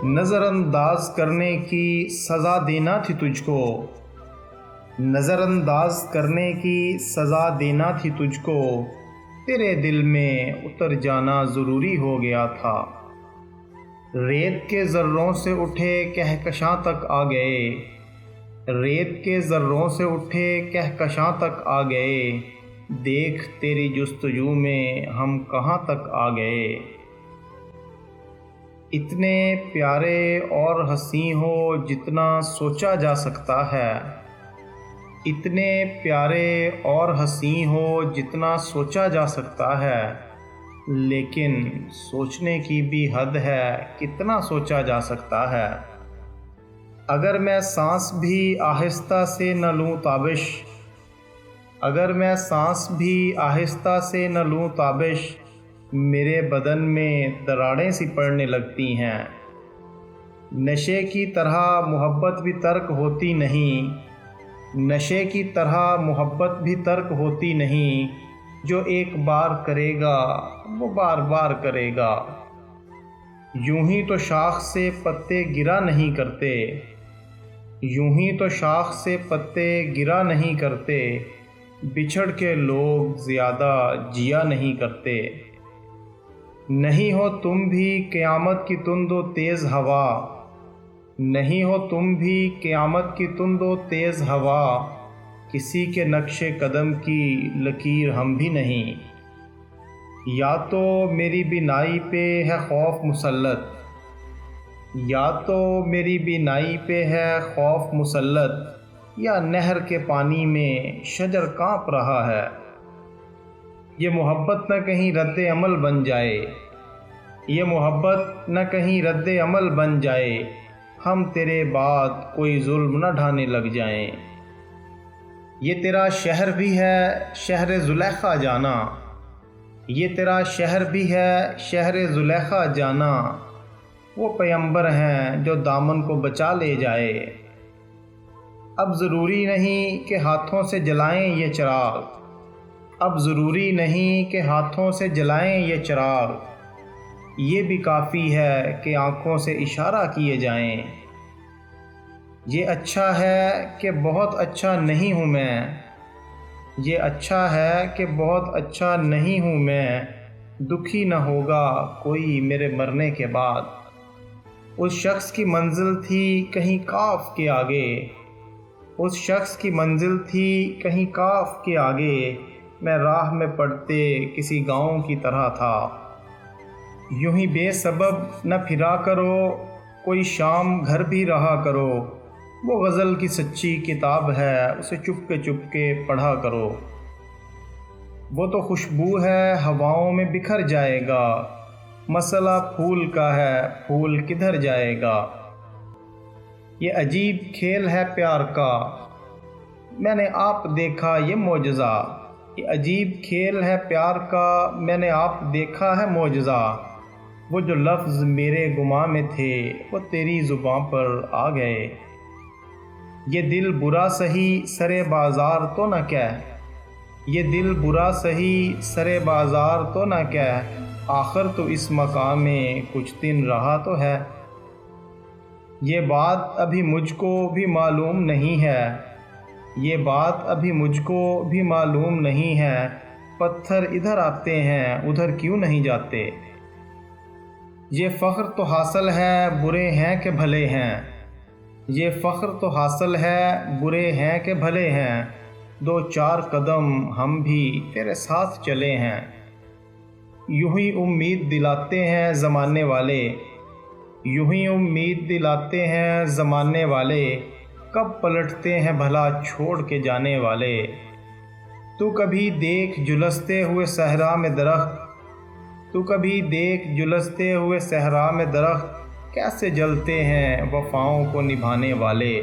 نظر انداز کرنے کی سزا دینا تھی تجھ کو، نظر انداز کرنے کی سزا دینا تھی تجھ کو، تیرے دل میں اتر جانا ضروری ہو گیا تھا۔ ریت کے ذروں سے اٹھے کہکشاں تک آ گئے، ریت کے ذروں سے اٹھے کہکشاں تک آ گئے، دیکھ تیری جستجو میں ہم کہاں تک آ گئے۔ اتنے پیارے اور حسین ہو جتنا سوچا جا سکتا ہے، اتنے پیارے اور حسین ہو جتنا سوچا جا سکتا ہے، لیکن سوچنے کی بھی حد ہے، کتنا سوچا جا سکتا ہے۔ اگر میں سانس بھی آہستہ سے نہ لوں تابش، اگر میں سانس بھی آہستہ سے نہ لوں تابش، میرے بدن میں دراڑیں سی پڑنے لگتی ہیں۔ نشے کی طرح محبت بھی ترک ہوتی نہیں، نشے کی طرح محبت بھی ترک ہوتی نہیں، جو ایک بار کرے گا وہ بار بار کرے گا۔ یوں ہی تو شاخ سے پتے گرا نہیں کرتے، یوں ہی تو شاخ سے پتے گرا نہیں کرتے، بچھڑ کے لوگ زیادہ جیا نہیں کرتے۔ نہیں ہو تم بھی قیامت کی تند و تیز ہوا، نہیں ہو تم بھی قیامت کی تند و تیز ہوا، کسی کے نقش قدم کی لکیر ہم بھی نہیں۔ یا تو میری بینائی پہ ہے خوف مسلط، یا تو میری بینائی پہ ہے خوف مسلط، یا نہر کے پانی میں شجر کانپ رہا ہے۔ یہ محبت نہ کہیں رد عمل بن جائے، یہ محبت نہ کہیں رد عمل بن جائے، ہم تیرے بعد کوئی ظلم نہ ڈھانے لگ جائیں۔ یہ تیرا شہر بھی ہے شہر زلیخا جانا، یہ تیرا شہر بھی ہے شہر زلیخا جانا، وہ پیمبر ہیں جو دامن کو بچا لے جائے۔ اب ضروری نہیں کہ ہاتھوں سے جلائیں یہ چراغ، اب ضروری نہیں کہ ہاتھوں سے جلائیں یہ چراغ، یہ بھی کافی ہے کہ آنکھوں سے اشارہ کیے جائیں۔ یہ اچھا ہے کہ بہت اچھا نہیں ہوں میں، یہ اچھا ہے کہ بہت اچھا نہیں ہوں میں، دکھی نہ ہوگا کوئی میرے مرنے کے بعد۔ اس شخص کی منزل تھی کہیں کاف کے آگے، اس شخص کی منزل تھی کہیں کاف کے آگے، میں راہ میں پڑتے کسی گاؤں کی طرح تھا۔ یوں ہی بے سبب نہ پھرا کرو، کوئی شام گھر بھی رہا کرو، وہ غزل کی سچی کتاب ہے، اسے چپ کے پڑھا کرو۔ وہ تو خوشبو ہے ہواؤں میں بکھر جائے گا، مسئلہ پھول کا ہے پھول کدھر جائے گا۔ یہ عجیب کھیل ہے پیار کا، میں نے آپ دیکھا یہ معجزہ، یہ عجیب کھیل ہے پیار کا، میں نے آپ دیکھا ہے معجزہ، وہ جو لفظ میرے گماں میں تھے وہ تیری زباں پر آ گئے۔ یہ دل برا سہی سرے بازار تو نہ کہہ، یہ دل برا سہی سرے بازار تو نہ کہہ، آخر تو اس مقام میں کچھ دن رہا تو ہے۔ یہ بات ابھی مجھ کو بھی معلوم نہیں ہے، یہ بات ابھی مجھ کو بھی معلوم نہیں ہے، پتھر ادھر آتے ہیں ادھر کیوں نہیں جاتے۔ یہ فخر تو حاصل ہے برے ہیں کہ بھلے ہیں، یہ فخر تو حاصل ہے برے ہیں کہ بھلے ہیں، دو چار قدم ہم بھی تیرے ساتھ چلے ہیں۔ یوں ہی امید دلاتے ہیں زمانے والے، یوں ہی امید دلاتے ہیں زمانے والے، کب پلٹتے ہیں بھلا چھوڑ کے جانے والے۔ تو کبھی دیکھ جھلستے ہوئے صحرا میں درخت، تو کبھی دیکھ جھلستے ہوئے صحرا میں درخت، کیسے جلتے ہیں وفاؤں کو نبھانے والے۔